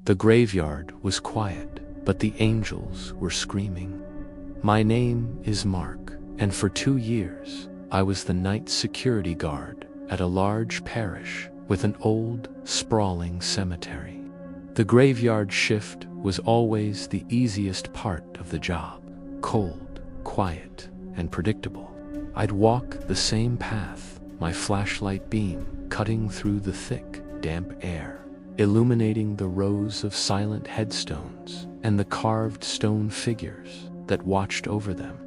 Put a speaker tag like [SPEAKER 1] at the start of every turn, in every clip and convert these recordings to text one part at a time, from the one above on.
[SPEAKER 1] The graveyard was quiet, but the angels were screaming. My name is Mark, and for 2 years, I was the night security guard at a large parish with an old, sprawling cemetery. The graveyard shift was always the easiest part of the job. Cold, quiet, and predictable. I'd walk the same path, my flashlight beam cutting through the thick, damp air, illuminating the rows of silent headstones and the carved stone figures that watched over them.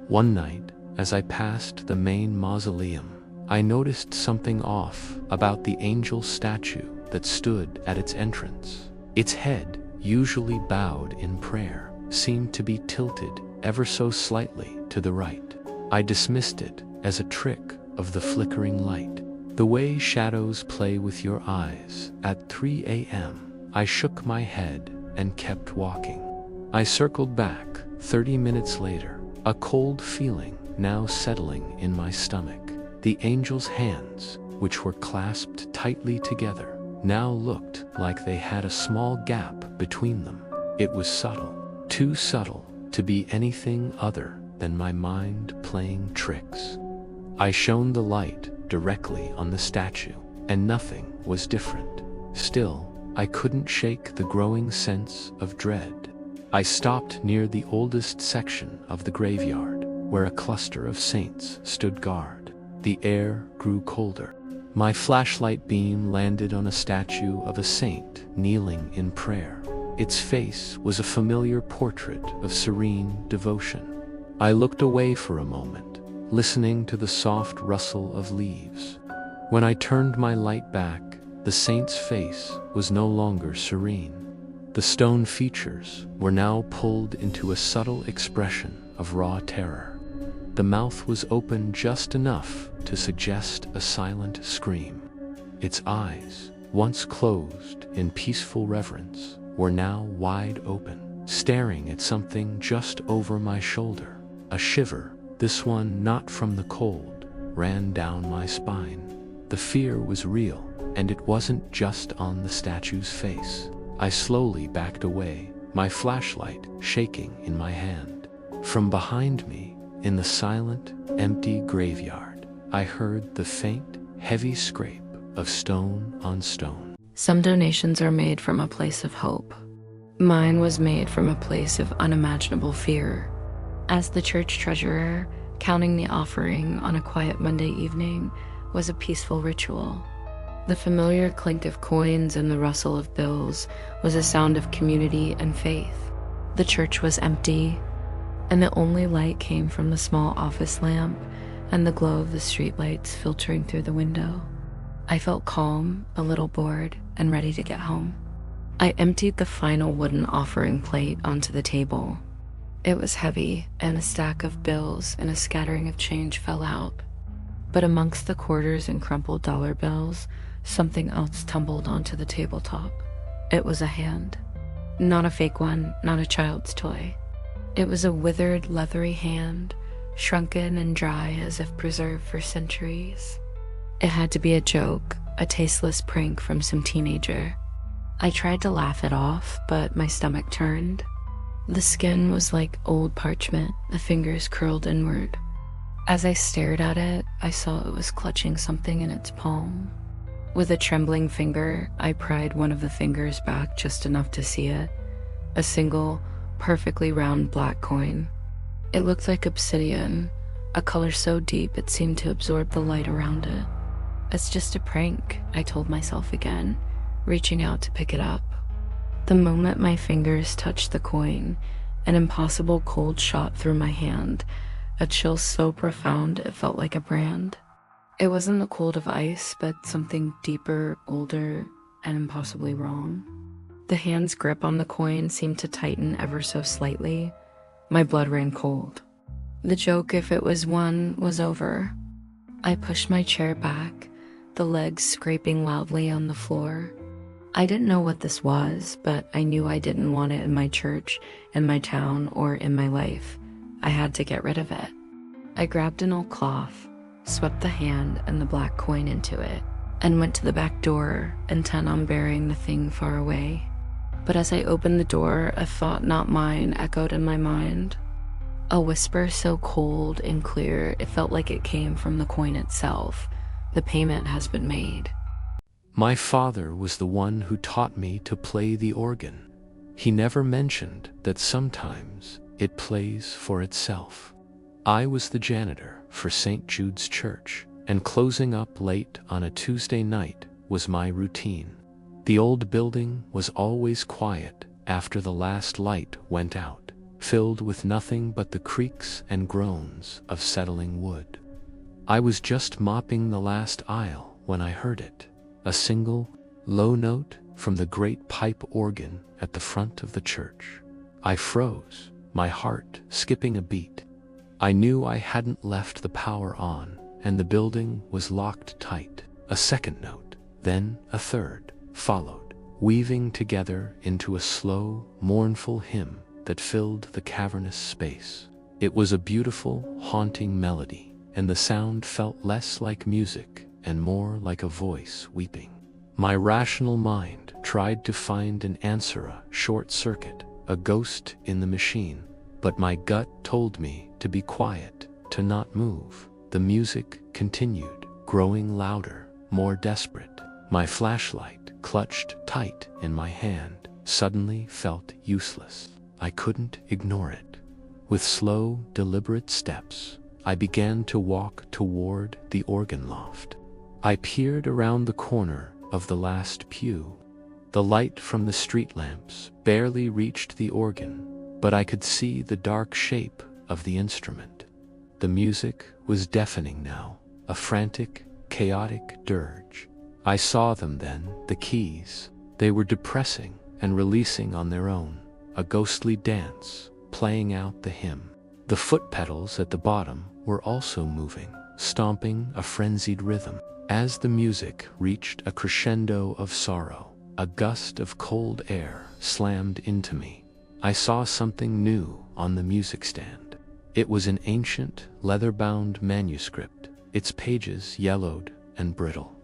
[SPEAKER 1] One night, as I passed the main mausoleum, I noticed something off about the angel statue that stood at its entrance. Its head, usually bowed in prayer, seemed to be tilted ever so slightly to the right. I dismissed it as a trick of the flickering light, the way shadows play with your eyes at 3 a.m. I shook my head and kept walking. I circled back 30 minutes later, a cold feeling now settling in my stomach. The angel's hands, which were clasped tightly together, now looked like they had a small gap between them. It was subtle, too subtle to be anything other than my mind playing tricks. I shone the light directly on the statue, and nothing was different. Still, I couldn't shake the growing sense of dread. I stopped near the oldest section of the graveyard, where a cluster of saints stood guard. The air grew colder. My flashlight beam landed on a statue of a saint kneeling in prayer. Its face was a familiar portrait of serene devotion. I looked away for a moment, listening to the soft rustle of leaves. When I turned my light back, the saint's face was no longer serene. The stone features were now pulled into a subtle expression of raw terror. The mouth was open just enough to suggest a silent scream. Its eyes, once closed in peaceful reverence, were now wide open, staring at something just over my shoulder. A shiver, this one not from the cold, ran down my spine. The fear was real, and it wasn't just on the statue's face. I slowly backed away, my flashlight shaking in my hand. From behind me, in the silent, empty graveyard, I heard the faint, heavy scrape of stone on stone.
[SPEAKER 2] Some donations are made from a place of hope. Mine was made from a place of unimaginable fear. As the church treasurer, counting the offering on a quiet Monday evening was a peaceful ritual. The familiar clink of coins and the rustle of bills was a sound of community and faith. The church was empty, and the only light came from the small office lamp and the glow of the streetlights filtering through the window. I felt calm, a little bored, and ready to get home. I emptied the final wooden offering plate onto the table. It was heavy, and a stack of bills and a scattering of change fell out. But amongst the quarters and crumpled dollar bills, something else tumbled onto the tabletop. It was a hand. Not a fake one, not a child's toy. It was a withered, leathery hand, shrunken and dry as if preserved for centuries. It had to be a joke, a tasteless prank from some teenager. I tried to laugh it off, but my stomach turned. The skin was like old parchment, the fingers curled inward. As I stared at it, I saw it was clutching something in its palm. With a trembling finger, I pried one of the fingers back just enough to see it. A single, perfectly round black coin. It looked like obsidian, a color so deep it seemed to absorb the light around it. It's just a prank, I told myself again, reaching out to pick it up. The moment my fingers touched the coin, an impossible cold shot through my hand, a chill so profound it felt like a brand. It wasn't the cold of ice, but something deeper, older, and impossibly wrong. The hand's grip on the coin seemed to tighten ever so slightly. My blood ran cold. The joke, if it was one, was over. I pushed my chair back, the legs scraping loudly on the floor. I didn't know what this was, but I knew I didn't want it in my church, in my town, or in my life. I had to get rid of it. I grabbed an old cloth, swept the hand and the black coin into it, and went to the back door, intent on burying the thing far away. But as I opened the door, a thought not mine echoed in my mind. A whisper so cold and clear, it felt like it came from the coin itself. The payment has been made.
[SPEAKER 1] My father was the one who taught me to play the organ. He never mentioned that sometimes it plays for itself. I was the janitor for St. Jude's Church, and closing up late on a Tuesday night was my routine. The old building was always quiet after the last light went out, filled with nothing but the creaks and groans of settling wood. I was just mopping the last aisle when I heard it, a single, low note from the great pipe organ at the front of the church. I froze, my heart skipping a beat. I knew I hadn't left the power on, and the building was locked tight. A second note, then a third, followed, weaving together into a slow, mournful hymn that filled the cavernous space. It was a beautiful, haunting melody, and the sound felt less like music and more like a voice weeping. My rational mind tried to find an answer, a short circuit, a ghost in the machine, but my gut told me to be quiet, to not move. The music continued, growing louder, more desperate. My flashlight, clutched tight in my hand, suddenly felt useless. I couldn't ignore it. With slow, deliberate steps, I began to walk toward the organ loft. I peered around the corner of the last pew. The light from the street lamps barely reached the organ, but I could see the dark shape of the instrument. The music was deafening now, a frantic, chaotic dirge. I saw them then, the keys. They were depressing and releasing on their own, a ghostly dance, playing out the hymn. The foot pedals at the bottom were also moving, stomping a frenzied rhythm. As the music reached a crescendo of sorrow, a gust of cold air slammed into me. I saw something new on the music stand. It was an ancient, leather-bound manuscript, its pages yellowed and brittle.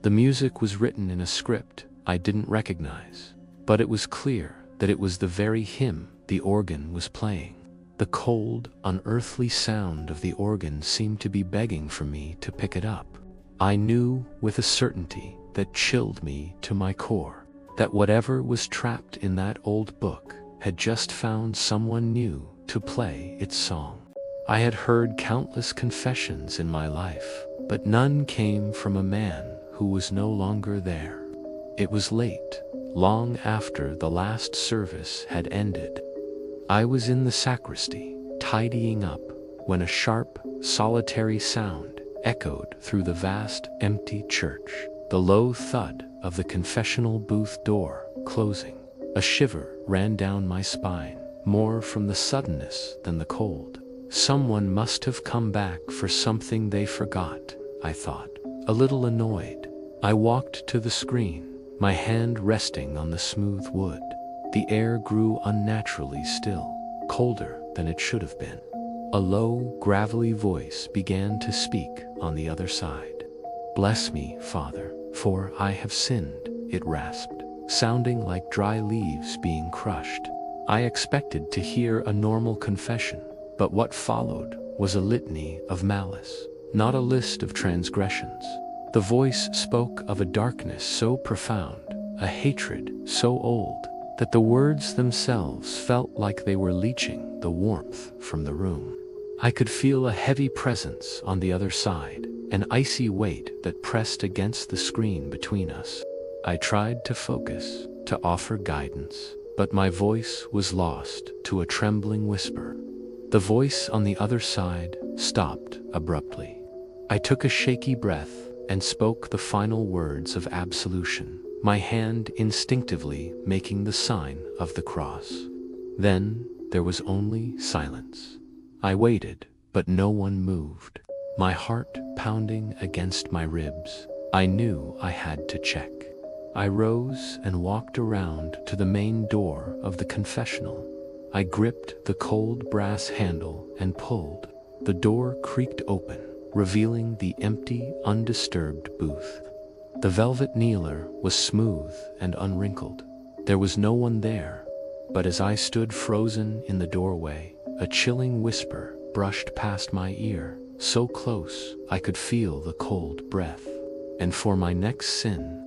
[SPEAKER 1] The music was written in a script I didn't recognize, but it was clear that it was the very hymn the organ was playing. The cold, unearthly sound of the organ seemed to be begging for me to pick it up. I knew with a certainty that chilled me to my core, that whatever was trapped in that old book had just found someone new to play its song. I had heard countless confessions in my life, but none came from a man who was no longer there. It was late, long after the last service had ended. I was in the sacristy, tidying up, when a sharp, solitary sound echoed through the vast, empty church, the low thud of the confessional booth door closing. A shiver ran down my spine, more from the suddenness than the cold. Someone must have come back for something they forgot, I thought, a little annoyed. I walked to the screen, my hand resting on the smooth wood. The air grew unnaturally still, colder than it should have been. A low, gravelly voice began to speak on the other side. "Bless me, Father, for I have sinned," it rasped, sounding like dry leaves being crushed. I expected to hear a normal confession, but what followed was a litany of malice, not a list of transgressions. The voice spoke of a darkness so profound, a hatred so old, that the words themselves felt like they were leaching the warmth from the room. I could feel a heavy presence on the other side, an icy weight that pressed against the screen between us. I tried to focus, to offer guidance, but my voice was lost to a trembling whisper. The voice on the other side stopped abruptly. I took a shaky breath and spoke the final words of absolution, my hand instinctively making the sign of the cross. Then there was only silence. I waited, but no one moved. My heart pounding against my ribs, I knew I had to check. I rose and walked around to the main door of the confessional. I gripped the cold brass handle and pulled. The door creaked open, revealing the empty, undisturbed booth. The velvet kneeler was smooth and unwrinkled. There was no one there, but as I stood frozen in the doorway, a chilling whisper brushed past my ear, so close I could feel the cold breath. And for my next sin,